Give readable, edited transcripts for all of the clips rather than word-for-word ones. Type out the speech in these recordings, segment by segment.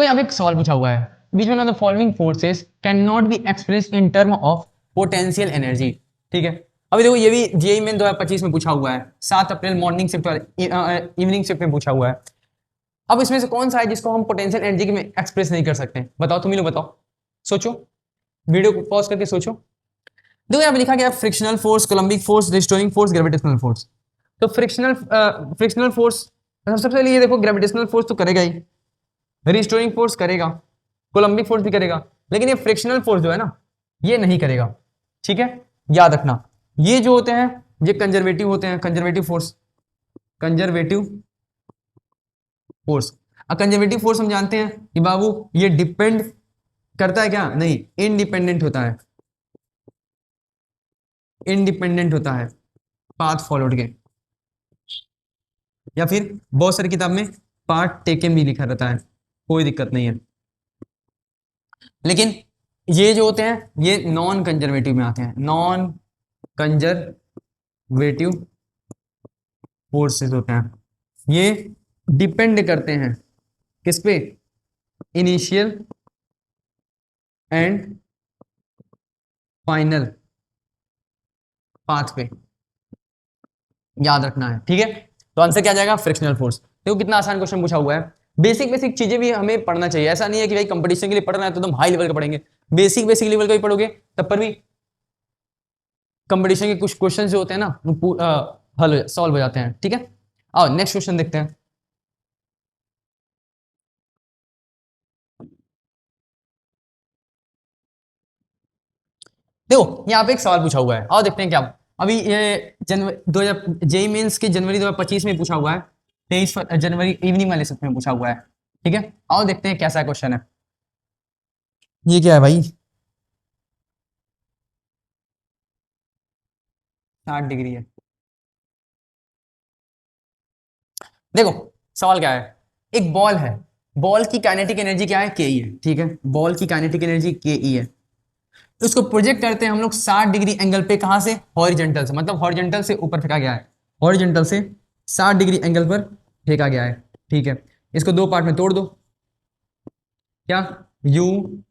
यहाँ पे एक सवाल पूछा हुआ है, which one of the following forces can not be expressed in term of potential energy. ठीक है, अभी देखो ये भी जेईई मेन 2025 में पूछा हुआ है, 7 अप्रैल मॉर्निंग शिफ्ट इवनिंग शिफ्ट में पूछा हुआ है। अब इसमें से कौन सा है जिसको हम पोटेंशियल एनर्जी में एक्सप्रेस नहीं कर सकते? बताओ, तुम ही लोग बताओ, सोचो, वीडियो को पॉज करके सोचो। देखो यहाँ पे लिखा गया frictional force, coulombic force, restoring force, gravitational force. तो फ्रिक्शनल फोर्स सबसे पहले ये देखो, ग्रेविटेशनल फोर्स तो करेगा ही, रिस्टोरिंग फोर्स करेगा, कोलम्बिक फोर्स भी करेगा, लेकिन ये फ्रिक्शनल फोर्स जो है ना ये नहीं करेगा। ठीक है, याद रखना, ये जो होते हैं ये कंजर्वेटिव होते हैं, कंजर्वेटिव फोर्स, कंजर्वेटिव फोर्स। अब कंजर्वेटिव फोर्स हम जानते हैं कि बाबू ये डिपेंड करता है क्या? नहीं, इंडिपेंडेंट होता है, इंडिपेंडेंट होता है पाथ फॉलोड के, या फिर बहुत सारी किताब में पार्ट टेकन भी लिखा रहता है, कोई दिक्कत नहीं है। लेकिन ये जो होते हैं ये नॉन कंजर्वेटिव में आते हैं, नॉन कंजर्वेटिव फोर्सेस होते हैं। ये डिपेंड करते हैं किस पे? इनिशियल एंड फाइनल पाथ पे, याद रखना है। ठीक है, तो आंसर क्या जाएगा? Frictional force. देखो कितना आसान क्वेश्चन पूछा हुआ है। बेसिक बेसिक चीजें भी हमें पढ़ना चाहिए, ऐसा नहीं है कि भाई कंपटीशन के लिए पढ़ रहे हैं तो तुम हाई लेवल का पढ़ेंगे, बेसिक बेसिक लेवल का भी पढ़ोगे तब पर भी कंपटीशन के कुछ क्वेश्चन जो होते हैं ना हल सॉल्व हो जाते हैं। ठीक है, आओ नेक्स्ट क्वेश्चन देखते हैं। देखो यहाँ पे एक सवाल पूछा हुआ है, आओ देखते हैं क्या। अभी ये जनवरी 2000 जेईई मेंस के जनवरी 2025 में पूछा हुआ है, 23 जनवरी इवनिंग वाले शिफ्ट में पूछा हुआ है। ठीक है, आओ देखते हैं कैसा क्वेश्चन है। ये क्या है भाई? 60 डिग्री है। देखो सवाल क्या है, एक बॉल है, बॉल की काइनेटिक एनर्जी क्या है? के ई है। ठीक है, बॉल की काइनेटिक एनर्जी के ई है। उसको प्रोजेक्ट करते हैं हम लोग 60 डिग्री एंगल पे, कहां से? हॉरिजेंटल से, मतलब हॉरिजेंटल से ऊपर फेंका गया है, हॉरिजेंटल से 60 डिग्री एंगल पर फेंका गया है। ठीक है, इसको दो पार्ट में तोड़ दो, क्या? u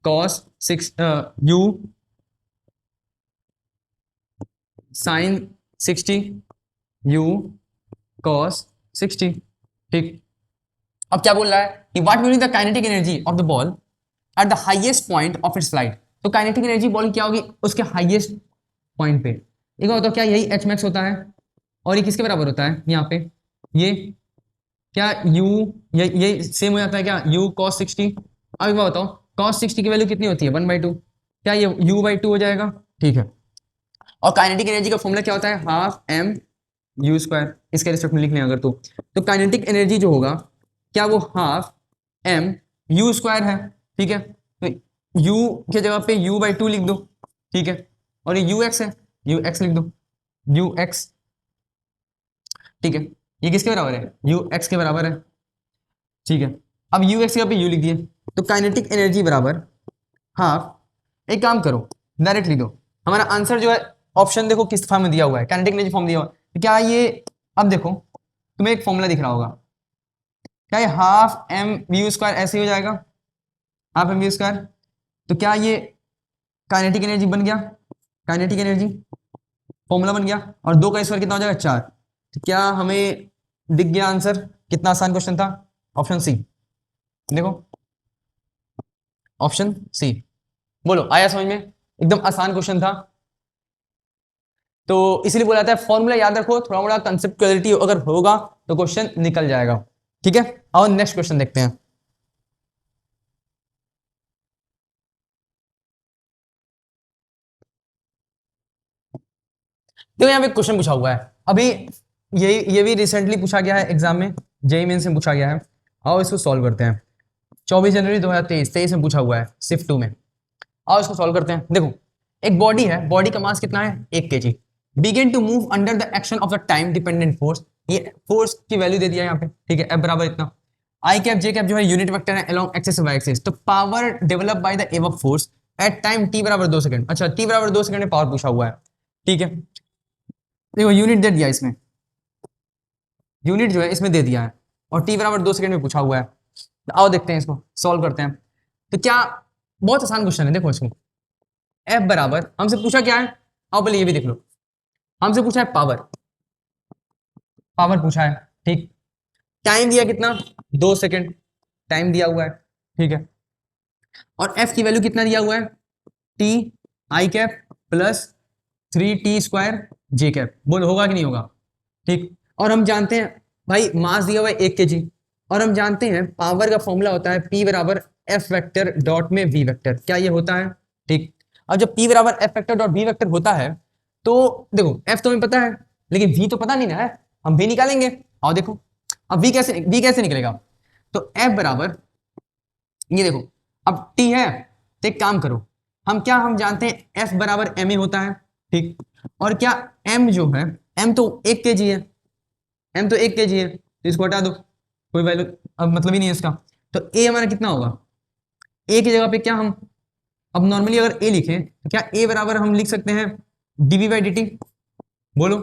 cos 6 u sin 60, u cos 60। ठीक, अब क्या बोल रहा है कि what will be the kinetic energy of the ball at the highest point of its flight. तो काइनेटिक एनर्जी बॉल क्या होगी उसके हाईएस्ट पॉइंट पे? एक बार बताओ, क्या यही एच मैक्स होता है? और ये किसके बराबर होता है यहाँ पे? ये क्या u, ये सेम हो जाता है क्या? u cos 60। अब एक बार बताओ, cos 60 की वैल्यू कितनी होती है? 1/2। क्या ये u/2 हो जाएगा? ठीक है, और काइनेटिक एनर्जी का फॉर्मूला क्या होता है? Half m u square. इसके रिस्पेक्ट में लिख लें अगर तो काइनेटिक एनर्जी जो होगा क्या वो हाफ m u स्क्वायर है। ठीक है, तो u के जगह पे u/2 लिख दो। ठीक है, और ये ux है, ux लिख दो, ux। ठीक है, ये किसके बराबर है? ux के बराबर है। ठीक है, अब ux के जगह पे u लिख दिए, तो काइनेटिक एनर्जी बराबर हाफ, एक काम करो डायरेक्ट लिख दो। हमारा आंसर जो है ऑप्शन देखो किस फॉर्म में दिया हुआ है, काइनेटिक एनर्जी फॉर्म दिया हुआ है। तो क्या ये, अब देखो तुम्हें एक फॉर्मूला दिख रहा होगा, क्या ये हाफ m v स्क्वायर ऐसे ही हो जाएगा? हाफ m v स्क्वायर, तो क्या ये काइनेटिक एनर्जी बन गया? काइनेटिक एनर्जी फॉर्मूला बन गया, और 2 का स्क्वायर कितना हो जाएगा? 4। तो क्या हमें दिख गया आंसर? कितना आसान क्वेश्चन था, ऑप्शन सी। देखो ऑप्शन सी, बोलो आया समझ में? एकदम आसान क्वेश्चन था, तो इसीलिए बोला जाता है फॉर्मूला याद रखो, थोड़ा मोड़ा कंसेप्ट क्लैरिटी अगर होगा तो क्वेश्चन निकल जाएगा। ठीक है, और नेक्स्ट क्वेश्चन देखते हैं। देखो यहाँ पे क्वेश्चन पूछा हुआ है, अभी ये भी रिसेंटली पूछा गया है एग्जाम में, जेईई मेंस में पूछा गया है। आओ इसको सॉल्व करते हैं। 24 जनवरी 2023 में पूछा हुआ है शिफ्ट 2 में। आओ इसको सॉल्व करते हैं। देखो एक बॉडी है, बॉडी का मास कितना है? 1 kg। Begin to move under the action of the time dependent force, ये फोर्स की वैल्यू दे दिया यहाँ पे। ठीक है, F बराबर इतना। आई कैप जे कैप जो है यूनिट वेक्टर है अलोंग एक्सिस वाई एक्सिस। तो power develop by the above force at time t बराबर 2 सेकंड। अच्छा, t बराबर 2 सेकंड में पावर पूछा हुआ है। ठीक है, देखो यूनिट दे दिया इसमें, यूनिट जो है इसमें दे दिया है, और t बराबर 2 सेकंड में पूछा हुआ है। आओ देखते हैं, इसको सॉल्व करते हैं। तो क्या, बहुत आसान क्वेश्चन है, देखो इसको। एफ बराबर, हमसे पूछा क्या है, आओ पहले ये भी देख लो। हमसे पूछा है पावर, पावर पूछा है, ठीक। टाइम दिया कितना, 2 सेकेंड टाइम दिया हुआ है, ठीक है। और एफ की वैल्यू कितना दिया हुआ है, T I cap plus 3t² J cap. बोल होगा कि नहीं होगा, ठीक। और हम जानते हैं भाई मास दिया हुआ है 1 kg, और हम जानते हैं पावर का फॉर्मूला होता है P बराबर F वेक्टर डॉट में V वेक्टर। क्या ये होता है, ठीक। अब जब P बराबर F vector dot V vector होता है, तो देखो F तो हमें पता है, लेकिन V तो पता नहीं ना है, हम V निकालेंगे। और देखो अब V कैसे निकलेगा, तो F बराबर, ये देखो अब T है, तो एक काम करो, हम जानते हैं F बराबर ma होता है, ठीक। और क्या M जो है, M तो 1 kg है, M तो 1 kg है, तो इसको हटा दो, कोई वैल्यू अब मतलब ही नहीं है इसका। तो A हमारा कितना होगा, A की जगह पे क्या हम, अब नॉर्मली अगर A लिखें तो क्या A बराबर हम लिख सकते हैं dv/dt, बोलो,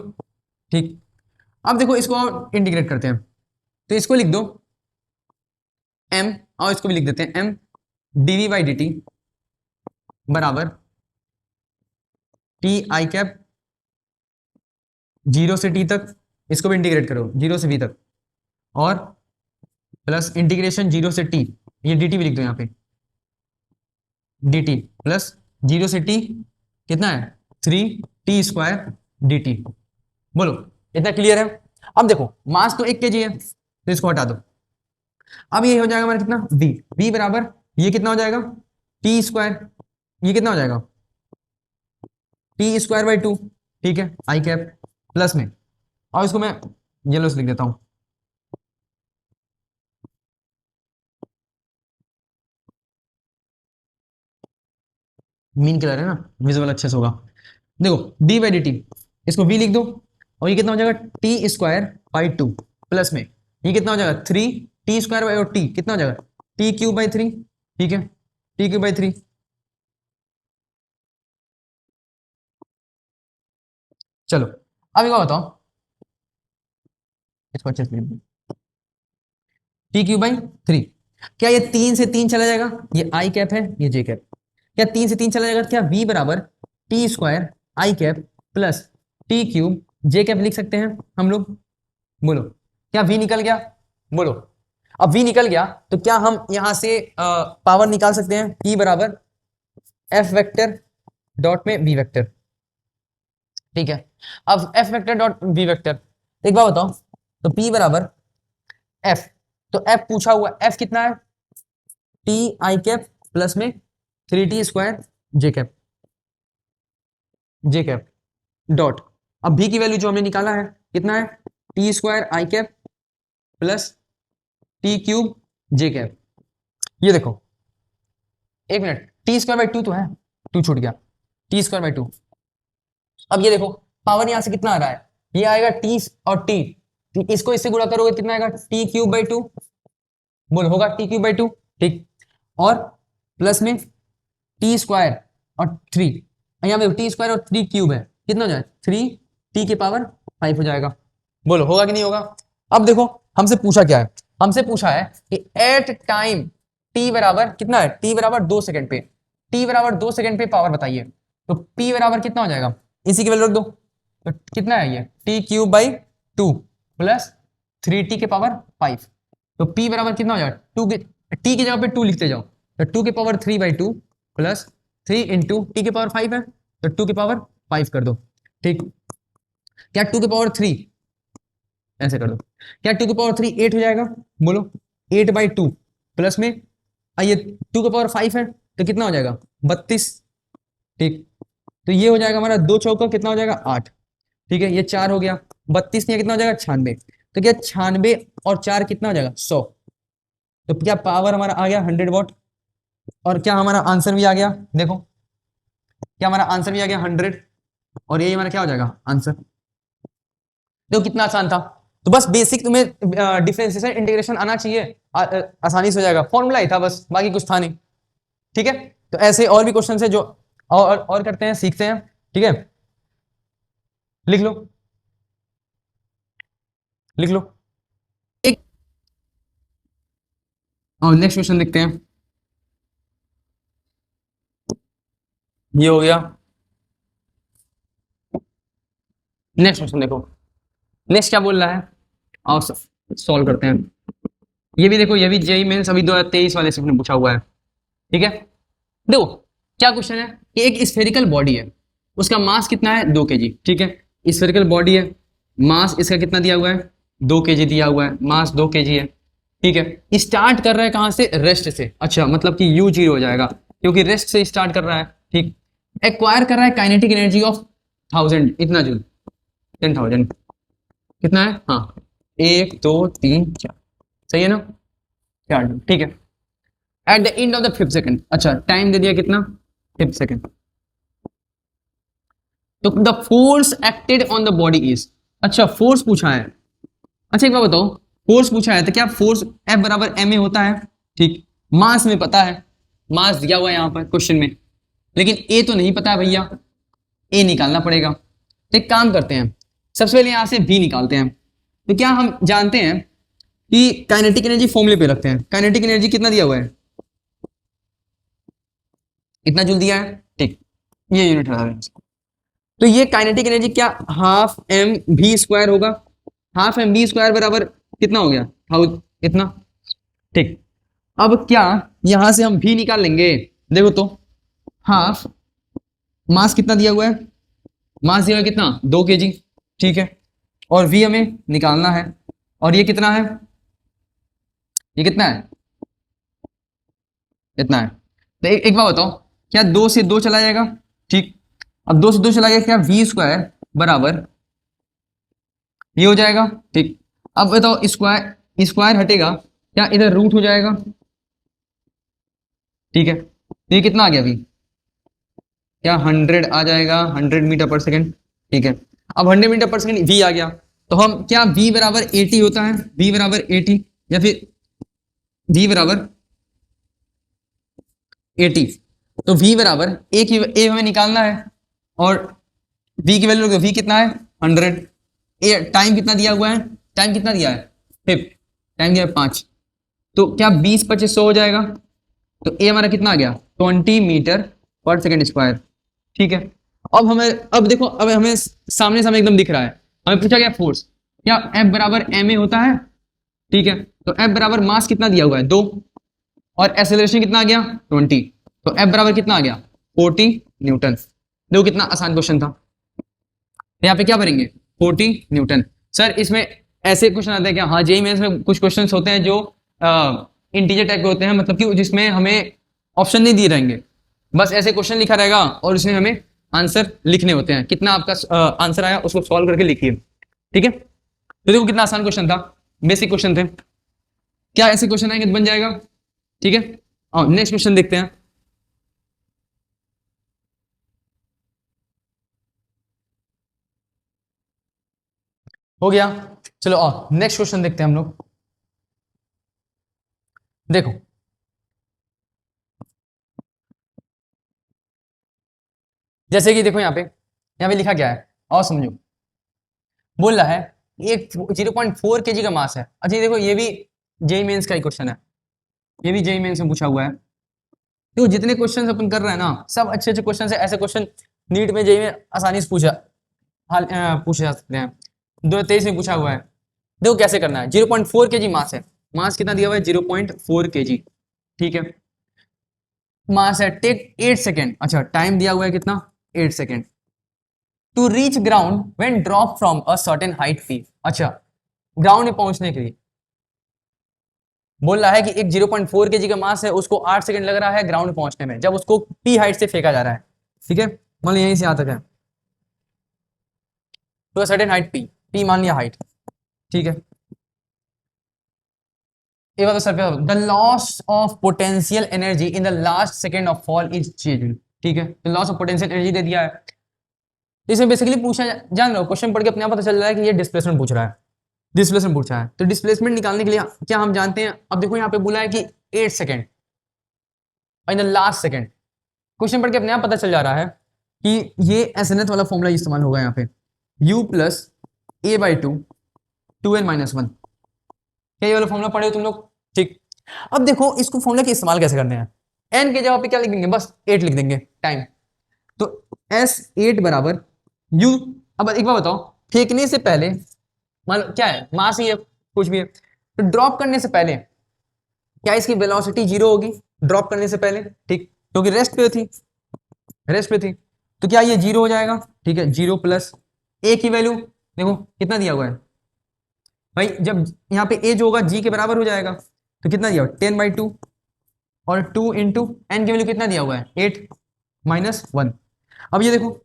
ठीक। अब देखो इसको और इंटीग्रेट करते हैं, तो इसको लिख दो M, और इसको भी लिख देते हैं M dv/dt बराबर टी आई कैप 0 से t तक, इसको भी इंटीग्रेट करो 0 से v तक, और प्लस इंटीग्रेशन 0 से t, ये dt भी लिख दो यहाँ पे, dt प्लस 0 से t कितना है 3t² dt। बोलो इतना क्लियर है। अब देखो मास तो 1 kg है, तो इसको हटा दो। अब ये हो जाएगा हमारा कितना v बराबर, ये कितना हो जाएगा t², ये कितना हो जाएगा t²/2, ठीक है, आई कैप प्लस में, और इसको मैं येलो से लिख देता हूं, मीन कलर है ना, विजुअल अच्छे से होगा। देखो d/dt, इसको v लिख दो, और ये कितना हो जाएगा t²/2 प्लस में, ये कितना हो जाएगा 3t²/t कितना हो जाएगा t³/3, ठीक है, t³/3। चलो अब एक बात बताओ, इसको अच्छे से t³/3, क्या ये 3 से 3 चला जाएगा, ये आई कैप है ये जे कैप, क्या 3 से 3 चला जाएगा, क्या v बराबर t² आई कैप प्लस t³ जे कैप लिख सकते हैं हम लोग, बोलो क्या v निकल गया, बोलो। अब v निकल गया तो क्या हम यहां से पावर निकाल सकते हैं, p बराबर f वेक्टर डॉट में v वेक्टर, ठीक है। अब f vector dot v vector, एक बार बताओ, तो p बराबर f, तो f पूछा हुआ f कितना है t आई कैप प्लस में 3t² जे कैप डॉट, अब v की वैल्यू जो हमने निकाला है कितना है t² आई कैप प्लस t³ जे कैप। ये देखो एक मिनट, t²/2 तो है, 2 छूट गया, t²/2। अब ये देखो पावर यहां से कितना आ रहा है, ये आएगा t और t, इसको इससे गुणा करोगे कितना आएगा t³/2, बोल होगा t³/2, ठीक। और प्लस में t² और 3, यहाँ पे t² और 3³ है, कितना हो जाए 3t⁵ हो जाएगा, बोलो होगा कि नहीं होगा। अब देखो हमसे पूछा क्या है, हमसे पूछा है कि एट टाइम t बराबर कितना है, t बराबर 2 सेकंड पे, t बराबर 2 सेकंड पे पावर बताइए, तो p बराबर कितना हो जाएगा, इसी की वैल्यू रख दो, तो कितना है ये t³/2 प्लस 3t⁵, तो p बराबर कितना हो जाएगा, t की जगह पे 2 लिखते जाओ, तो 2⁵3/2 प्लस 3 इंटू t⁵ है, तो 2⁵ कर दो, ठीक। क्या 2⁵, ऐसे कर दो, क्या 2⁵ 8 हो जाएगा, बोलो 8/2 प्लस में ये 2⁵ है, तो कितना हो जाएगा 32, ठीक। तो ये हो जाएगा हमारा 2 चौका कितना हो जाएगा 8, ठीक है, ये 4 हो गया, 32 नहीं कितना हो जाएगा 96, तो क्या 96 और 4 कितना हो जाएगा 100, तो क्या पावर हमारा आ गया 100 वाट, और क्या हमारा आंसर भी आ गया, देखो क्या हमारा आंसर भी आ गया 100, और यही हमारा क्या हो जाएगा आंसर। देखो कितना आसान था, तो बस बेसिक तुम्हें डिफरेंशिएशन इंटीग्रेशन आना चाहिए, आसानी से हो जाएगा, फॉर्मूला ही था बस, बाकी कुछ था नहीं, ठीक है। तो ऐसे और भी क्वेश्चन है जो और करते हैं, सीखते हैं, ठीक है। लिख लो, लिख लो एक, और नेक्स्ट क्वेश्चन देखते हैं। ये हो गया। नेक्स्ट क्वेश्चन देखो, नेक्स्ट क्या बोल रहा है, और सॉल्व करते हैं। ये भी देखो, ये भी जेई मेंस अभी 2023 वाले से पूछा हुआ है, ठीक है। देखो क्या क्वेश्चन है कि एक स्फेरिकल बॉडी है, उसका मास कितना है 2 kg, ठीक है। स्फेरिकल बॉडी है, मास इसका कितना दिया हुआ है 2 kg दिया हुआ है, मास 2 kg है, ठीक है। स्टार्ट कर रहा है कहां से, रेस्ट से, अच्छा मतलब कि U 0 हो जाएगा क्योंकि रेस्ट से स्टार्ट कर रहा है, ठीक। एक्वायर कर रहा है काइनेटिक एनर्जी ऑफ 1000, इतना जूल, 10,000, कितना है, हाँ 1 2 3 4, सही है ना, 4 जूल, ठीक है। At the end of the 5th second, अच्छा टाइम दे दिया कितना 5th सेकंड। तो the force acted on the body is, अच्छा फोर्स पूछा है, अच्छा एक बात बताओ, फोर्स पूछा है तो क्या फोर्स F बराबर ma होता है, ठीक। मास में पता है, मास दिया हुआ है यहाँ पर क्वेश्चन में, लेकिन A तो नहीं पता है भैया, A निकालना पड़ेगा। तो एक काम करते हैं, सबसे पहले यहां से V निकालते हैं। तो क्या हम जानते हैं कि काइनेटिक एनर्जी फॉर्मूले पे रखते हैं, काइनेटिक एनर्जी कितना दिया हुआ है, इतना जूल दिया है, ठीक, ये यूनिट है। तो ये काइनेटिक एनर्जी क्या हाफ एम वी स्क्वायर होगा, हाफ एम वी स्क्वायर बराबर कितना हो गया, हाउ इतना, ठीक। अब क्या यहां से हम भी निकाल लेंगे, देखो तो हाफ, मास कितना दिया हुआ है, मास दिया हुआ है कितना 2 kg, ठीक है। और वी हमें निकालना है, और ये कितना है, ये कितना है, इतना है। तो एक बात बताओ, क्या 2 से 2 चला जाएगा, ठीक। अब 2 से 2 चला गया, क्या वी स्क्वायर बराबर ये हो जाएगा, ठीक। अब बताओ स्क्वायर स्क्वायर हटेगा, क्या इधर रूट हो जाएगा, ठीक है। तो ये कितना आ गया अभी, क्या 100 आ जाएगा, 100 मीटर पर सेकेंड, ठीक है। अब 100 मीटर पर सेकेंड वी आ गया, तो हम क्या v बराबर 80 होता है, v बराबर 80 या फिर v बराबर 80, तो v बराबर a हमें निकालना है, और v की वैल्यू v कितना है 100, टाइम कितना दिया हुआ है, टाइम कितना दिया है 5, टाइम दिया है 5, तो क्या 20 25 100 हो जाएगा, तो a हमारा कितना आ गया 20 मीटर पर सेकेंड स्क्वायर, ठीक है। अब हमें, अब देखो, अब हमें सामने सामने एकदम दिख रहा है, हमें पूछा गया फोर्स, क्या F बराबर ma होता है, ठीक है। तो F बराबर मास कितना दिया हुआ है 2, और एक्सेलरेशन कितना आ गया 20, तो F बराबर कितना आ गया 40 न्यूटन। देखो कितना आसान क्वेश्चन था, यहाँ पे क्या भरेंगे 40 न्यूटन। सर इसमें ऐसे क्वेश्चन आते हैं क्या, हाँ जेई मेंस में कुछ क्वेश्चन होते हैं जो इंटीजर टाइप के होते हैं, मतलब कि जिसमें हमें ऑप्शन नहीं दिए रहेंगे, बस ऐसे क्वेश्चन लिखा रहेगा और उसमें हमें आंसर लिखने होते हैं, कितना आपका आंसर आया उसको सॉल्व करके लिखिए, ठीक है। तो देखो कितना आसान क्वेश्चन था, बेसिक क्वेश्चन थे, क्या ऐसे क्वेश्चन आएंगे तो बन जाएगा, ठीक है। और नेक्स्ट क्वेश्चन देखते हैं। हो गया, चलो और नेक्स्ट क्वेश्चन देखते हैं हम लोग। देखो जैसे कि देखो यहाँ पे लिखा क्या है, और समझो, बोल रहा है एक 0.4 kg का मास है। अच्छा देखो ये भी जेई मेंस का ही क्वेश्चन है, ये भी जेई मेंस में पूछा हुआ है। तो जितने क्वेश्चन अपन कर रहे हैं ना, सब अच्छे अच्छे क्वेश्चन है, ऐसे क्वेश्चन नीट में जेई में आसानी से पूछे जा सकते हैं। 2023 में पूछा हुआ है, देखो कैसे करना है। 0.4 kg मास है, मास कितना दिया हुआ है 0.4 kg, ठीक है। मास है, टेक 8 सेकेंड, अच्छा टाइम दिया हुआ है कितना 8 second, to reach ground when drop from a certain height पी। अच्छा ग्राउंड में पहुंचने के लिए बोल रहा है कि एक 0.4 kg का मास है, उसको 8 सेकंड लग रहा है ग्राउंड में पहुंचने में, जब उसको पी हाइट से फेंका जा रहा है, ठीक है। मान लिया यहीं से यहां तक है, तो सर्टेन हाइट पी मान लिया हाइट, ठीक है। ये बात sir, the loss of potential energy in the last second of fall is J, ठीक है। तो लॉस ऑफ पोटेंशियल एनर्जी दे दिया है, इसमें बेसिकली पूछा, जान रहे हो क्वेश्चन पढ़ के अपने आप पता चल रहा है कि ये डिस्प्लेसमेंट पूछ रहा है, डिस्प्लेसमेंट पूछा है। तो डिस्प्लेसमेंट निकालने के लिए क्या हम जानते हैं, अब देखो यहाँ पे बोला है कि 8 second in the last second, question पढ़ के अपने आप पता चल जा रहा है कि ये एसएनएथ वाला फॉर्मूला इस्तेमाल होगा यहाँ पे, u plus a by 2 2n minus 1, क्या ये वाला फॉर्मूला पढ़े हो तुम लोग, ठीक। अब देखो इसको फॉर्मूला के इस्तेमाल कैसे करते हैं। एन के जगह पे क्या लिख देंगे, बस 8 लिख देंगे टाइम। तो S8 बराबर U। अब एक बार बताओ, फेंकने से पहले मान लो क्या है, मास ही है, कुछ भी है, तो ड्रॉप करने से पहले क्या इसकी वेलोसिटी 0 होगी ड्रॉप करने से पहले, ठीक, क्योंकि रेस्ट पे थी, रेस्ट पे थी, तो क्या ये 0 हो जाएगा, ठीक है। 0 प्लस ए की वैल्यू देखो कितना दिया हुआ है भाई, जब यहाँ पे ए जो होगा जी के बराबर हो जाएगा, तो कितना दिया हुआ है 10/2, और 2 इंटू एन की वैल्यू कितना दिया हुआ है 8 माइनस 1। अब ये देखो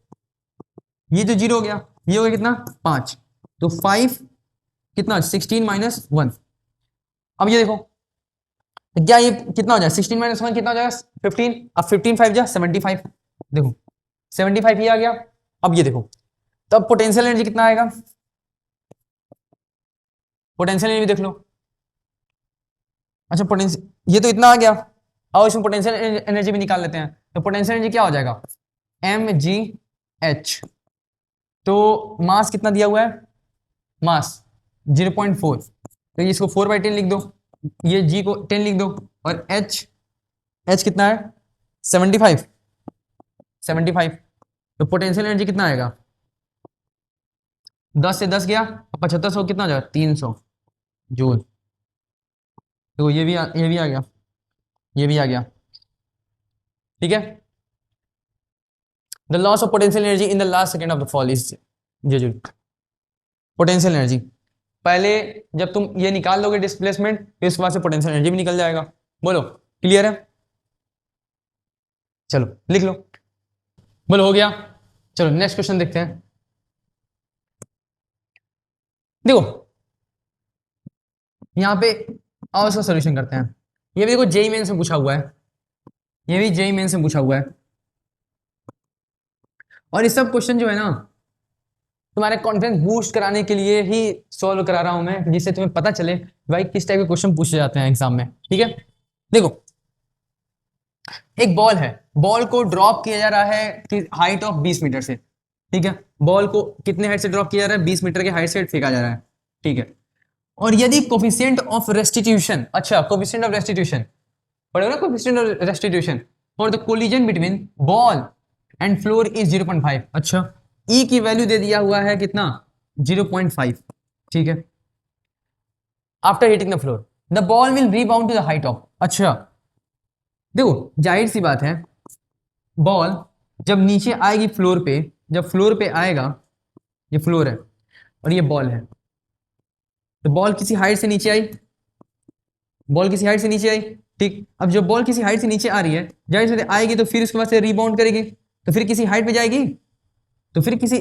ये जो 0 हो गया, ये हो गया कितना 5, तो 5 कितना 16 माइनस 1। अब ये देखो तो क्या ये कितना हो जाए 16 माइनस 1 कितना हो जाएगा 15। अब 15 5 जा 75, देखो 75 ये आ गया। अब ये देखो तब पोटेंशियल एनर्जी कितना आएगा, पोटेंशियल एनर्जी देख लो। अच्छा पोटेंशियल ये तो इतना आ गया, और इसमें पोटेंशियल एनर्जी भी निकाल लेते हैं, तो पोटेंशियल एनर्जी क्या हो जाएगा mgh। तो मास कितना दिया हुआ है, मास 0.4, तो इसको 4/10 लिख दो, ये g को 10 लिख दो, और h कितना है 75, 75। तो पोटेंशियल एनर्जी कितना आएगा 10 से 10 गया, 75 कितना हो जाएगा 300 जूल। तो ये भी आ गया, ये भी आ गया, ठीक है। The loss of potential energy in the last second of the fall is जो पोटेंशियल एनर्जी, पहले जब तुम ये निकाल लोगे डिस्प्लेसमेंट, तो इसके बाद से पोटेंशियल एनर्जी भी निकल जाएगा। बोलो क्लियर है, चलो लिख लो, बोलो हो गया। चलो नेक्स्ट क्वेश्चन देखते हैं। देखो यहां पे और इसका सोल्यूशन करते हैं। ये भी देखो जेई मेन से पूछा हुआ है, ये भी जेई मेन से पूछा हुआ है, और ये सब क्वेश्चन जो है ना तुम्हारे कॉन्फिडेंस बूस्ट कराने के लिए ही सॉल्व करा रहा हूं मैं, जिससे तुम्हें पता चले भाई किस टाइप के क्वेश्चन पूछे जाते हैं एग्जाम में, ठीक है। देखो एक बॉल है, बॉल को ड्रॉप किया जा रहा है कि हाइट ऑफ 20 मीटर से, ठीक है। बॉल को कितने हाइट से ड्रॉप किया जा रहा है 20 मीटर के हाइट से फेंका जा रहा है, ठीक है। और यदि कोफिशिएंट ऑफ रेस्टिट्यूशन, अच्छा कोफिशिएंट ऑफ रेस्टिट्यूशन पढ़ोगे ना, coefficient of restitution for the collision between ball and floor is 0.5, अच्छा ई की वैल्यू दे दिया हुआ है कितना 0.5, ठीक है। After hitting the floor the ball will rebound to the height of, अच्छा देखो जाहिर सी बात है, बॉल जब नीचे आएगी फ्लोर पे, जब फ्लोर पे आएगा, ये फ्लोर है और ये बॉल है, तो बॉल किसी हाइट से नीचे आई, बॉल किसी हाइट से नीचे आई, ठीक। अब जब बॉल किसी हाइट से नीचे आ रही है, जाहिर से आएगी तो फिर उसके बाद से रीबाउंड करेगी, तो फिर किसी हाइट पे जाएगी, तो फिर किसी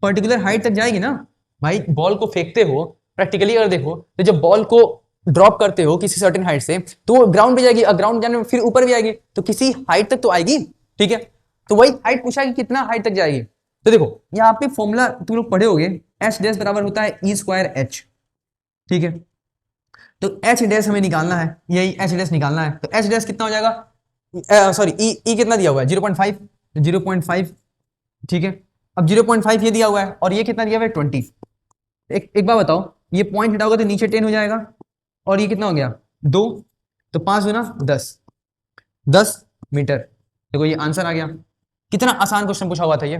पर्टिकुलर हाइट तक जाएगी ना भाई। बॉल को फेंकते हो प्रैक्टिकली अगर देखो, तो जब बॉल को ड्रॉप करते हो किसी सर्टेन हाइट से, तो वो ग्राउंड पे जाएगी, और ग्राउंड जाने में फिर ऊपर भी आएगी, तो किसी हाइट तक तो आएगी, ठीक है। तो वही हाइट पूछा कि कितना हाइट तक जाएगी। तो देखो यहाँ पे फॉर्मूला तुम लोग पढ़े होगे, एच डैश बराबर होता है ई स्क्वायर एच, ठीक है। तो एच डैश हमें निकालना है, यही एच डैश निकालना है, तो एच डैश कितना हो जाएगा, सॉरी ई कितना दिया हुआ है 0.5, 0.5, ठीक है। अब 0.5 ये दिया हुआ है, और ये कितना दिया हुआ है 20। एक बार बताओ, ये पॉइंट हटाओगे तो नीचे 10 हो जाएगा, और ये कितना हो गया 2, तो 5 गुना 10 मीटर। देखो ये आंसर आ गया। कितना आसान क्वेश्चन पूछा हुआ था ये,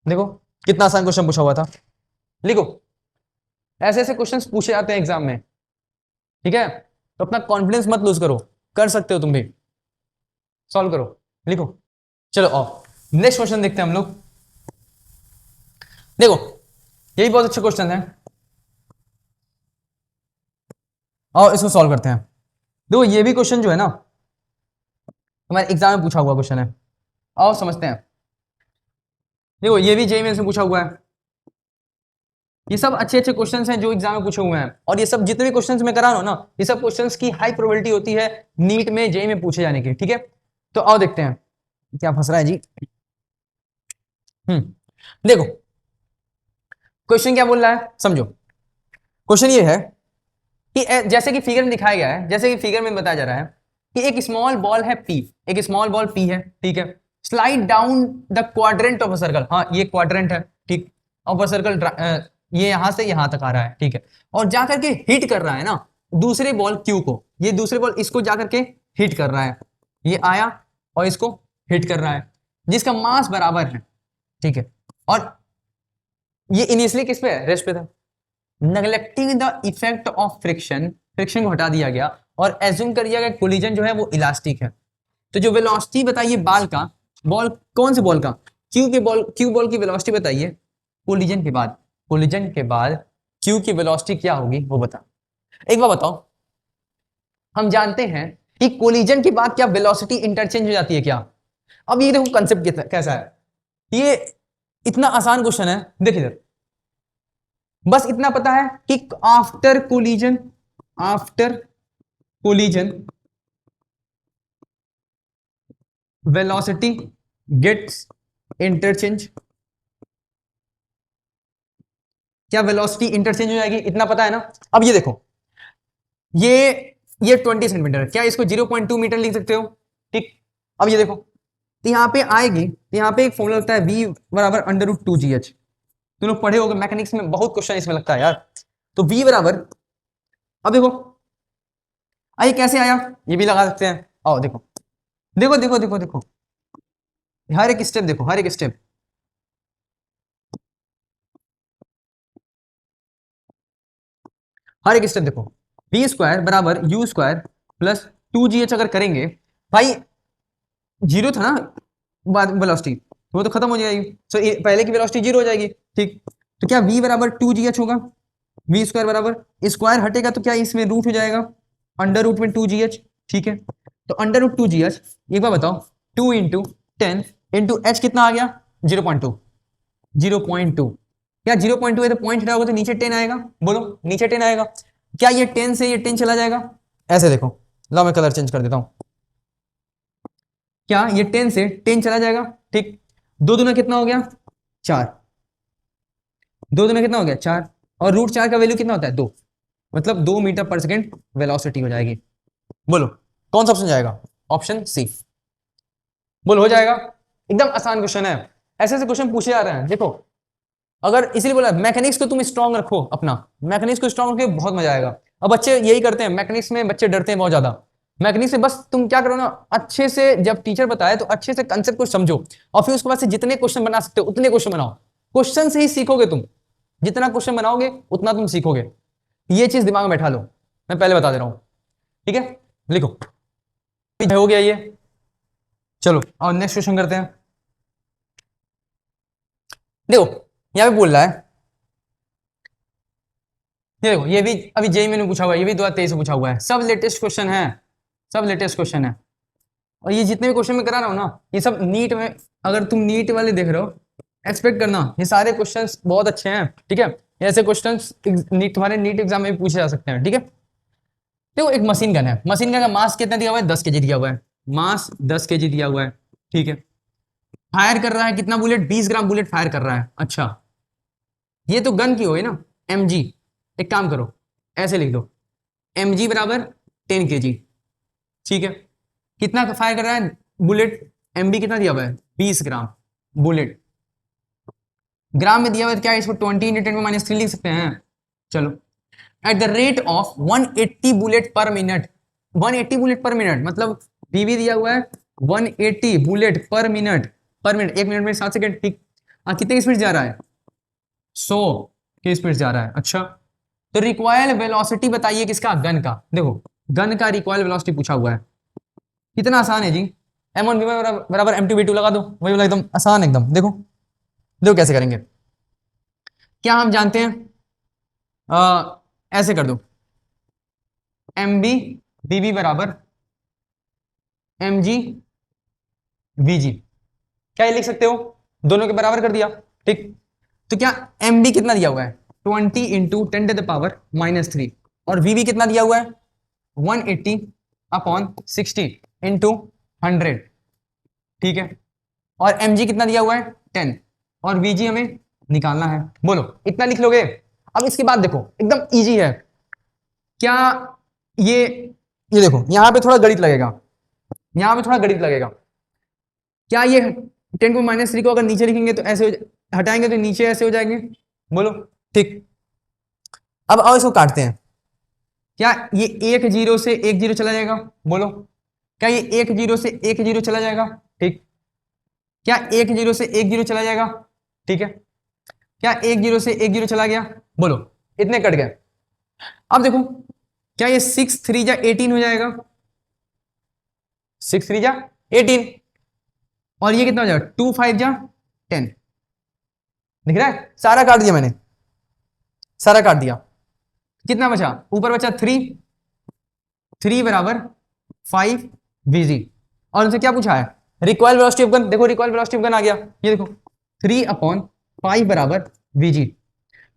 देखो कितना आसान क्वेश्चन पूछा हुआ था। लिखो ऐसे ऐसे क्वेश्चंस पूछे जाते हैं एग्जाम में, ठीक है। तो अपना कॉन्फिडेंस मत लूज करो, कर सकते हो तुम भी, सॉल्व करो, लिखो। चलो आओ नेक्स्ट क्वेश्चन देखते हैं हम लोग। देखो यही बहुत अच्छे क्वेश्चन है, और इसको सॉल्व करते हैं। देखो ये भी क्वेश्चन जो है ना हमारे एग्जाम में पूछा हुआ क्वेश्चन है, आओ समझते हैं। देखो ये भी जेईई मेंस में पूछा हुआ है, ये सब अच्छे अच्छे क्वेश्चंस हैं जो एग्जाम में पूछे हुए हैं, और ये सब जितने भी क्वेश्चंस मैं करा रहा हूं ना, ये सब क्वेश्चंस की हाई प्रोबेबिलिटी होती है नीट में जेईई में पूछे जाने की, ठीक है। तो आओ देखते हैं क्या फंस रहा है जी। देखो क्वेश्चन क्या बोल रहा है, समझो। क्वेश्चन ये है कि जैसे कि फिगर में दिखाया गया है, जैसे कि फिगर में बताया जा रहा है कि एक स्मॉल बॉल है पी, एक स्मॉल बॉल पी है, ठीक है। Slide down the quadrant of a circle, हाँ ये क्वाड्रेंट है, ठीक, ऑफ अ सर्कल, ये यहां से यहां तक आ रहा है, ठीक है। और जाकर के हिट कर रहा है ना दूसरे बॉल क्यू को, ये दूसरे बॉल इसको जाकर के हिट कर रहा है, ये आया और इसको हिट कर रहा है, जिसका मास बराबर है, ठीक है। और ये इनिशियली किस पे है, रेस्ट पे था। Neglecting the effect of friction, friction को हटा दिया गया और एज्यूम कर दिया गया कोलिजन जो है वो इलास्टिक है। तो जो वेलोसिटी बताइए बाल का, बॉल कौन से बॉल का, क्यू बॉल की वेलोसिटी बताइए कोलिजन के बाद, कोलिजन के बाद क्यू की वेलोसिटी क्या होगी वो बता। एक बार बताओ, हम जानते हैं कि कोलिजन के बाद क्या वेलोसिटी इंटरचेंज हो जाती है क्या। अब ये देखो कंसेप्ट कैसा है, ये इतना आसान क्वेश्चन है, देखिए इधर, बस इतना पता है कि after collision velocity gets interchange, क्या वेलोसिटी इंटरचेंज हो जाएगी, इतना पता है ना। अब ये देखो, ये 20 सेंटीमीटर है, क्या इसको 0.2 मीटर लिख सकते हो, ठीक। अब ये देखो, तो यहां पे आएगी, तो यहां पे एक फॉर्मूला लगता है v बराबर √2gh, तुम लोग पढ़े होगे मैकेनिक्स में, बहुत क्वेश्चन इसमें लगता है यार। तो v बराबर, अब देखो आइए कैसे आया, ये भी लगा सकते हैं, आओ देखो देखो देखो देखो देखो, हर एक स्टेप देखो, हर एक स्टेप, हर एक स्टेप देखो, बी स्क्वायर बराबर यू स्क्वायर प्लस 2gh अगर करेंगे, भाई जीरो था ना बाद वेलोसिटी, वो तो खत्म हो जाएगी, तो पहले की वेलोसिटी जीरो हो जाएगी, ठीक। तो क्या v बराबर 2gh होगा, v स्क्वायर बराबर स्क्वायर हटेगा तो क्या इसमें रूट हो जाएगा, अंडर रूट में 2gh, ठीक है। तो अंडर रूट 2gh, एक बार बताओ 2 इंटू 10 इंटू h कितना आ गया 0.2, 0.2, क्या 0.2 है तो पॉइंट हटा होगा तो नीचे 10 आएगा, बोलो नीचे 10 आएगा, क्या ये 10 से ये 10 चला जाएगा, ऐसे देखो, लो मैं कलर चेंज कर देता हूं, क्या ये 10 से 10 चला जाएगा, ठीक। दो दूना कितना हो गया 4, दो दूना कितना हो गया 4, और √4 का वैल्यू कितना होता है 2, मतलब 2 मीटर पर सेकेंड वेलोसिटी हो जाएगी। बोलो कौन सा ऑप्शन जाएगा, ऑप्शन सी, बोलो हो जाएगा। एकदम आसान क्वेश्चन है, ऐसे ऐसे क्वेश्चन पूछे जा रहे हैं, देखो अगर इसीलिए बोला मैकेनिक्स को तुम स्ट्रांग रखो, अपना मैकेनिक्स को स्ट्रांग रखो, बहुत मजा आएगा। अब बच्चे यही करते हैं, मैकेनिक्स में बच्चे डरते हैं बहुत ज्यादा, मैकेनिक्स से बस तुम क्या करो ना, अच्छे से जब टीचर बताए तो अच्छे से कंसेप्ट को समझो, और फिर उसके बाद से जितने क्वेश्चन बना सकते हो उतने क्वेश्चन बनाओ, क्वेश्चन से ही सीखोगे तुम, जितना क्वेश्चन बनाओगे उतना तुम सीखोगे, ये चीज दिमाग में बैठा लो, मैं पहले बता दे रहा हूं, ठीक है। लिखो, हो गया ये, चलो और नेक्स्ट क्वेश्चन करते हैं। देखो यहां पे बोल रहा है, ये देखो, ये भी अभी जेई मैंने पूछा हुआ है, ये भी 2023 से पूछा हुआ है, सब लेटेस्ट क्वेश्चन है, सब लेटेस्ट क्वेश्चन है, और ये जितने भी क्वेश्चन मैं करा रहा हूँ ना, ये सब नीट में, अगर तुम नीट वाले देख रहे हो एक्सपेक्ट करना ये सारे क्वेश्चंस बहुत अच्छे हैं, ठीक है। ऐसे क्वेश्चंस तुम्हारे नीट एग्जाम में भी पूछे जा सकते हैं, ठीक है। देखो एक मशीन गन है, मशीन गन का मास कितना दिया हुआ है 10 केजी दिया हुआ है, मास 10 केजी दिया हुआ है, ठीक है। फायर कर रहा है कितना बुलेट, 20 ग्राम बुलेट फायर कर रहा है, अच्छा ये तो गन की हो ना mg, एक काम करो ऐसे लिख दो mg बराबर 10 kg, ठीक है। कितना फायर कर रहा है बुलेट, mb कितना दिया हुआ है 20 ग्राम बुलेट, ग्राम में दिया हुआ है, क्या इसको 20 × 10⁻³ लिख सकते हैं, चलो। At the rate of 180 bullet पर मिनट, 180 बुलेट पर मिनट मतलब बीबी दिया हुआ है 180 बुलेट पर मिनट, एक मिनट में 7 सेकंड, ठीक। कितने की स्पीड जा रहा है 100 की स्पीड जा रहा है, अच्छा। तो रिक्वायर्ड वेलोसिटी बताइए किसका, गन का, देखो गन का रिक्वायर्ड वेलोसिटी पूछा हुआ है, कितना आसान है जी, m1 बराबर m2v2 लगा दो, वही वाला एकदम आसान एकदम, देखो देखो कैसे करेंगे, क्या हम जानते हैं, ऐसे कर दो mb bb बराबर mg vg, क्या ये लिख सकते हो, दोनों के बराबर कर दिया, ठीक। तो क्या mb कितना दिया हुआ है 20 × 10⁻³ और vb कितना दिया हुआ है 180/60 × 100, ठीक है। और mg कितना दिया हुआ है 10 और vg हमें निकालना है, बोलो इतना लिख लोगे। अब इसके बाद देखो एकदम इजी है, क्या ये देखो यहां पे थोड़ा गणित लगेगा, यहां पे थोड़ा गणित लगेगा, क्या ये 10⁻³ को अगर नीचे लिखेंगे तो ऐसे हटाएंगे तो नीचे ऐसे हो जाएंगे, बोलो, ठीक। अब आओ इसको काटते हैं, क्या ये एक जीरो से एक जीरो चला जाएगा? बोलो, क्या ये एक जीरो से एक जीरो चला जाएगा? ठीक। क्या एक जीरो से एक जीरो चला जाएगा? ठीक है। क्या एक जीरो से एक जीरो चला गया? बोलो, इतने कट गए। अब देखो, क्या ये 6 3 जा 18 हो जाएगा? 6 3 जा 18। और ये कितना हो जाएगा? 2 5 जा 10। दिख रहा है? सारा काट दिया मैंने, सारा काट दिया। कितना बचा? ऊपर बचा 3, 3 बराबर 5 वीजी। और उनसे क्या पूछा है? Recoil velocity of gun. देखो रिकॉइल वेलोसिटी ऑफ गन आ गया, ये देखो 3/5 बराबर वीजी।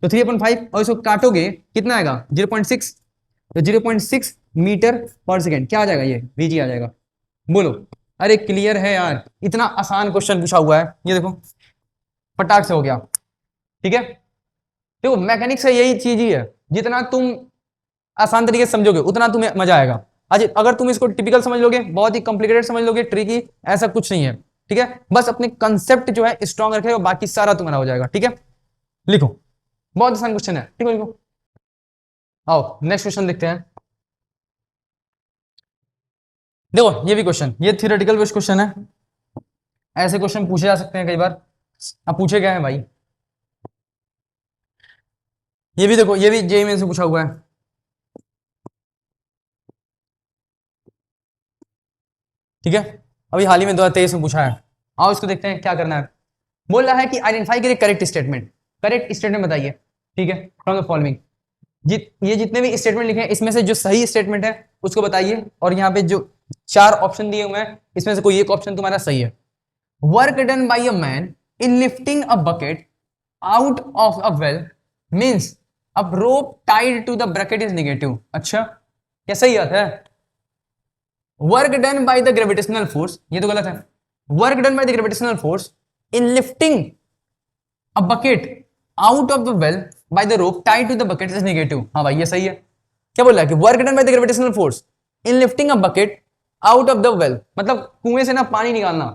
तो 3/5 और इसको काटोगे कितना आएगा? 0.6। तो 0.6 मीटर पर सेकेंड क्या आ जाएगा? ये वीजी आ जाएगा। बोलो, अरे क्लियर है यार, इतना आसान क्वेश्चन पूछा हुआ है, ये देखो फटाक से हो गया। ठीक है, देखो मैकेनिक्स से यही चीज ही है, जितना तुम आसान तरीके से समझोगे उतना तुम्हें मजा आएगा। आज अगर तुम इसको टिपिकल समझ लोगे, बहुत ही कॉम्प्लिकेटेड समझ लोगे, ट्रिकी, ऐसा कुछ नहीं है। ठीक है, बस अपने कंसेप्ट जो है स्ट्रॉन्ग रखे, बाकी सारा तुम्हारा हो जाएगा। ठीक है, लिखो, बहुत आसान क्वेश्चन है। ठीक है, लिखो। आओ नेक्स्ट क्वेश्चन देखते हैं। देखो ये भी क्वेश्चन, ये थियोरेटिकल बेस्ड क्वेश्चन है। ऐसे क्वेश्चन पूछे जा सकते हैं कई बार। अब पूछे गए हैं भाई, ये भी देखो, ये भी जेईई मेंस से पूछा हुआ है। ठीक है, अभी हाल ही में 2023 में पूछा है। आओ इसको देखते हैं क्या करना है। बोल रहा है कि आइडेंटिफाई करिए करेक्ट स्टेटमेंट। करेक्ट स्टेटमेंट बताइए। ठीक है, फ्रॉम द फॉलोइंग, ये जितने भी स्टेटमेंट लिखे हैं इसमें से जो सही स्टेटमेंट है उसको बताइए। और यहाँ पे जो 4 ऑप्शन दिए हुए हैं इसमें से कोई एक ऑप्शन तुम्हारा सही है। Work done by a man in lifting a bucket out of a well means a rope tied to the bracket is negative. अच्छा, क्या सही आता है? Work done by the gravitational force, ये तो गलत है। Work done by the gravitational force in lifting a bucket out of the well by the rope tied to the bucket is negative. हाँ भाई ये सही है। क्या बोल रहा है कि work done by the gravitational force in lifting a bucket out of the well, मतलब कुएं से ना पानी निकालना।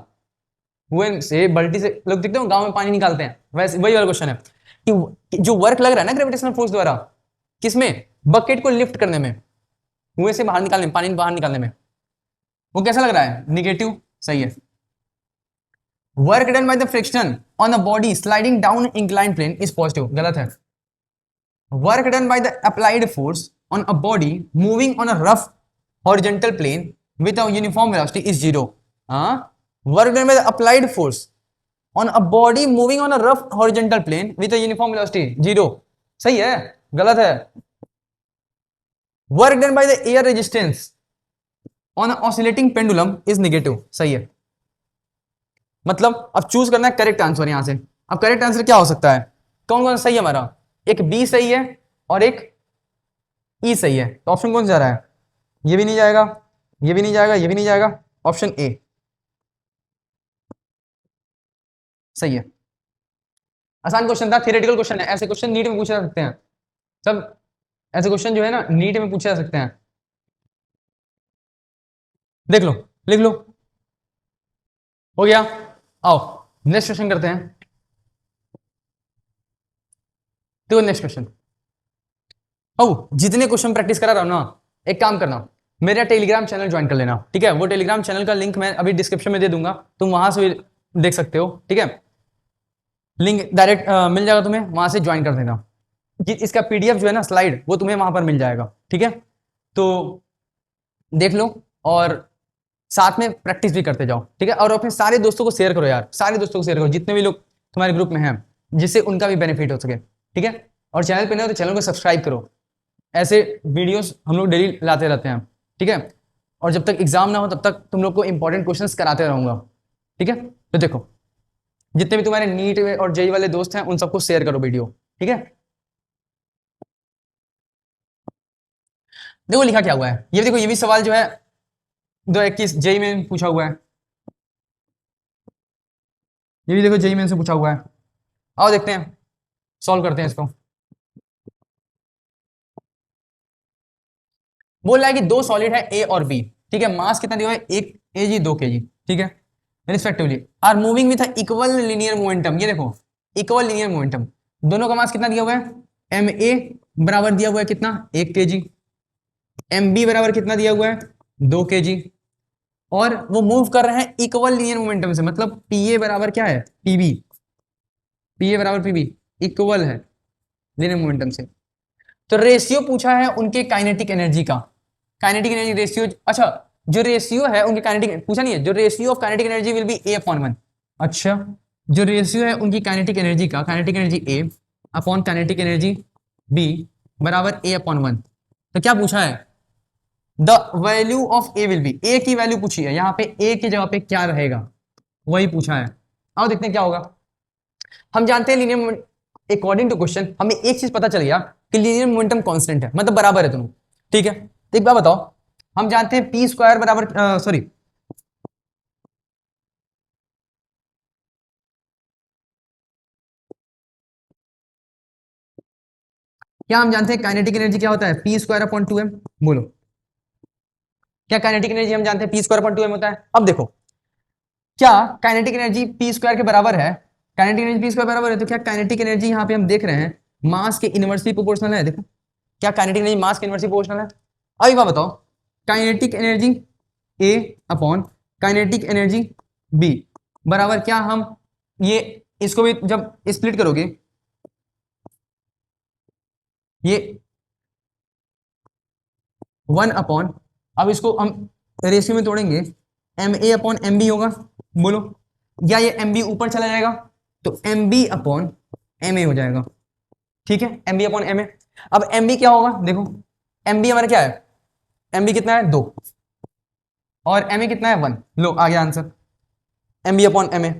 कुएं से बाल्टी से लोग दिखते हो गांव में पानी निकालते हैं, वैसे वही वाला क्वेश्चन है कि जो वर्क लग रहा है ना ग्रेविटेशनल फोर्स द्वारा, किसमें? बकेट को लिफ्ट करने में, कुएं से बाहर निकालने में, पानी बाहर निकालने में, वो कैसा लग रहा है? निगेटिव। सही है। Work done by the friction on a body sliding down incline plane is positive. गलत है। Work done by the applied force on a body moving on a rough horizontal plane with a uniform velocity is zero. हाँ, work done by the applied force on a body moving on a rough horizontal plane with a uniform velocity zero. सही है। गलत है। Work done by the air resistance on oscillating pendulum is negative. सही है। मतलब अब choose करना है करेक्ट आंसर यहां से। अब करेक्ट आंसर क्या हो सकता है? कौन कौन सही है हमारा? एक बी सही है और एक ई सही है। तो ऑप्शन कौन सा जा रहा है? ये भी नहीं जाएगा, ये भी नहीं जाएगा, ये भी नहीं जाएगा। ऑप्शन ए सही है। आसान क्वेश्चन था, थियोरेटिकल क्वेश्चन है। ऐसे क्वेश्चन नीट में पूछे जा सकते हैं सब। ऐसे क्वेश्चन जो है ना नीट में पूछे जा सकते हैं। देख लो, लिख लो, हो गया। आओ नेक्स्ट क्वेश्चन करते हैं। देखो नेक्स्ट क्वेश्चन। ओ, जितने क्वेश्चन प्रैक्टिस करा रहा हूं ना, एक काम करना, मेरा टेलीग्राम चैनल ज्वाइन कर लेना। ठीक है, वो टेलीग्राम चैनल का लिंक मैं अभी डिस्क्रिप्शन में दे दूंगा, तुम वहां से भी देख सकते हो। ठीक है, लिंक डायरेक्ट मिल जाएगा तुम्हें, वहां से ज्वाइन कर देना। इसका पीडीएफ जो है ना स्लाइड, वो तुम्हें वहां पर मिल जाएगा। ठीक है, तो देख लो और साथ में प्रैक्टिस भी करते जाओ। ठीक है, और अपने सारे दोस्तों को शेयर करो यार, सारे दोस्तों को शेयर करो जितने भी लोग तुम्हारे ग्रुप में हैं, जिससे उनका भी बेनिफिट हो सके। ठीक है, और चैनल पे नहीं हो तो चैनल को सब्सक्राइब करो। ऐसे वीडियोस हम लोग डेली लाते रहते हैं। ठीक है, और जब तक एग्जाम ना हो तब तक तुम लोग को इंपॉर्टेंट क्वेश्चंस कराते रहूंगा। ठीक है, तो देखो जितने भी तुम्हारे नीट और जेई वाले दोस्त हैं उन सबको शेयर करो वीडियो। ठीक है, देखो लिखा क्या हुआ है, ये देखो, ये भी सवाल जो है 2021 जेई में पूछा हुआ है। ये भी देखो जेई में से पूछा हुआ है। आओ देखते हैं, सॉल्व करते हैं इसको। बोल रहा है कि दो सॉलिड है ए और बी। ठीक है, मास कितना दिया हुआ है? 1 kg 2 kg। ठीक है, respectively are moving with equal linear momentum. ये देखो इक्वल लीनियर मोमेंटम, दोनों का मास कितना दिया हुआ है? एम ए बराबर दिया हुआ है कितना? 1 kg। एम बी बराबर कितना दिया हुआ है 2 kg, और वो मूव कर रहे हैं इक्वल लीनियर मोमेंटम से, मतलब पी ए बराबर क्या है पीबी, पी ए बराबर पीबी इक्वल है लीनियर मोमेंटम से। तो रेशियो पूछा है उनके काइनेटिक एनर्जी का, काइनेटिक एनर्जी रेशियो, अच्छा जो रेशियो है उनके काइनेटिक पूछा नहीं है, जो ratio of kinetic energy will be A/1। अच्छा जो रेशियो है उनकी काइनेटिक एनर्जी का, kinetic energy A upon kinetic energy B बराबर A/1। तो क्या पूछा है, the value of A will be, A की वैल्यू पूछी है, यहाँ पे ए की जगह पे क्या रहेगा वही पूछा है। अब देखते हैं क्या होगा। हम जानते हैं लीनियर, अकॉर्डिंग टू क्वेश्चन हमें एक चीज पता चल गया कि लीनियर मोमेंटम कांस्टेंट है, मतलब बराबर है दोनों, ठीक है। तो एक बात बताओ, हम जानते हैं पी स्क्वायर बराबर सॉरी क्या हम जानते हैं काइनेटिक एनर्जी क्या होता है पी स्क्वायर अपॉन 2m, बोलो क्या काइनेटिक एनर्जी हम जानते हैं पी स्क्वायर अपॉन 2m होता है। अब देखो क्या काइनेटिक एनर्जी पी स्क्वायर के बराबर है, काइनेटिक एनर्जी पी स्क्वायर बराबर है, तो क्या काइनेटिक एनर्जी यहाँ पे हम देख रहे हैं मास के इनवर्सली प्रोपोर्शनल है। देखो क्या काइनेटिक एनर्जी मास के इनवर्सली प्रोपोर्शनल है। अब एक बात बताओ, काइनेटिक एनर्जी ए अपॉन काइनेटिक एनर्जी बी बराबर क्या, हम ये इसको भी जब स्प्लिट करोगे ये 1 अपॉन, अब इसको हम रेशियो में तोड़ेंगे M A upon M B होगा, बोलो या ये एम बी ऊपर चला जाएगा तो M B upon M A हो जाएगा, ठीक है M B upon M A. अब एम बी क्या होगा देखो, एम बी हमारा क्या है, एम बी कितना है 2 और एम ए कितना है 1, लो आ गया answer M B upon M A,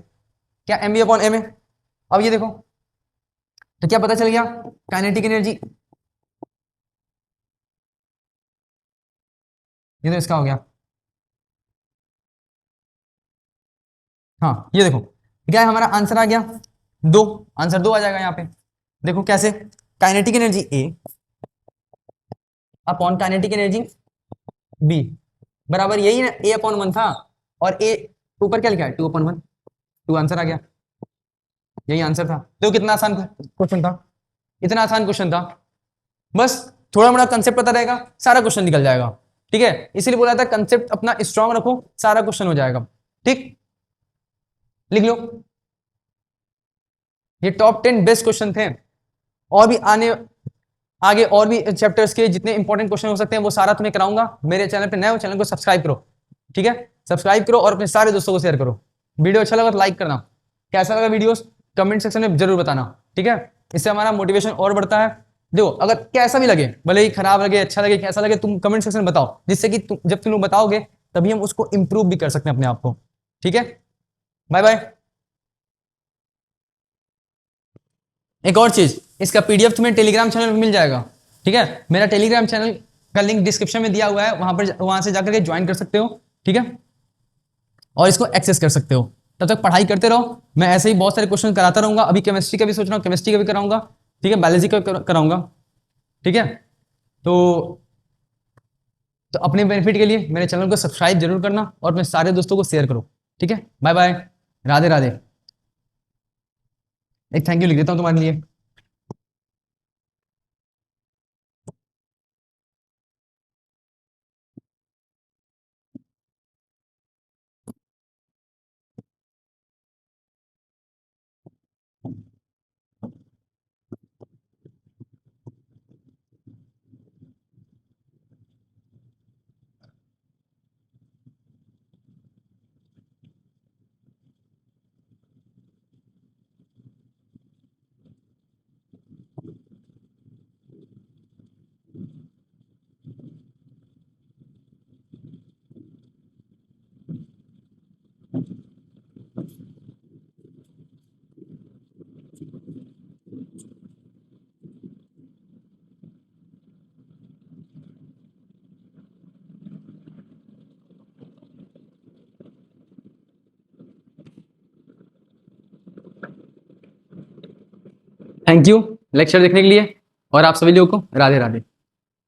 क्या M B upon M A. अब ये देखो तो क्या पता चल गया काइनेटिक एनर्जी, ये तो इसका हो गया, हाँ ये देखो क्या है हमारा आंसर आ गया 2, आंसर 2 आ जाएगा यहाँ पे। देखो कैसे, काइनेटिक एनर्जी ए अपॉन काइनेटिक एनर्जी बी बराबर यही ना A/1 था, और ए ऊपर क्या लिखा है 2/1, 2 आंसर आ गया, यही आंसर था। तो कितना आसान क्वेश्चन था, इतना आसान क्वेश्चन था, बस थोड़ा मोड़ा कंसेप्ट पता रहेगा सारा क्वेश्चन निकल जाएगा, ठीक है। इसीलिए बोला था कंसेप्ट अपना स्ट्रांग रखो सारा क्वेश्चन हो जाएगा, ठीक। लिख लो ये टॉप 10 बेस्ट क्वेश्चन थे, और भी आगे और भी चैप्टर्स के जितने इंपॉर्टेंट क्वेश्चन हो सकते हैं वो सारा तुम्हें कराऊंगा। मेरे चैनल पे नए हो, चैनल को सब्सक्राइब करो, ठीक है, सब्सक्राइब करो और अपने सारे दोस्तों को शेयर करो। वीडियो अच्छा लगा तो लाइक करना, कैसा लगा वीडियोस कमेंट सेक्शन में जरूर बताना, ठीक है, इससे हमारा मोटिवेशन और बढ़ता है। देखो अगर कैसा भी लगे, भले ही खराब लगे अच्छा लगे कैसा लगे, तुम कमेंट सेक्शन में बताओ, जिससे कि जब तुम लोग बताओगे तभी हम उसको इंप्रूव भी कर सकते हैं अपने आप को, ठीक है। Bye bye. एक और चीज, इसका पीडीएफ तुम्हें टेलीग्राम चैनल में मिल जाएगा, ठीक है, मेरा टेलीग्राम चैनल का लिंक डिस्क्रिप्शन में दिया हुआ है, वहां से जाकर के ज्वाइन कर सकते हो, ठीक है, और इसको एक्सेस कर सकते हो। तब तक पढ़ाई करते रहो, मैं ऐसे ही बहुत सारे क्वेश्चन कराता रहूंगा, अभी केमिस्ट्री का भी सोच रहा हूँ, केमिस्ट्री का भी कराऊंगा, ठीक है, बायोलॉजी का कराऊंगा, ठीक है। तो अपने बेनिफिट के लिए मेरे चैनल को सब्सक्राइब जरूर करना और अपने सारे दोस्तों को शेयर करो, ठीक है। Bye bye, Radhe Radhe. एक थैंक यू लिख देता हूँ तुम्हारे लिए। थैंक यू लेक्चर देखने के लिए, और आप सभी लोगों को राधे राधे।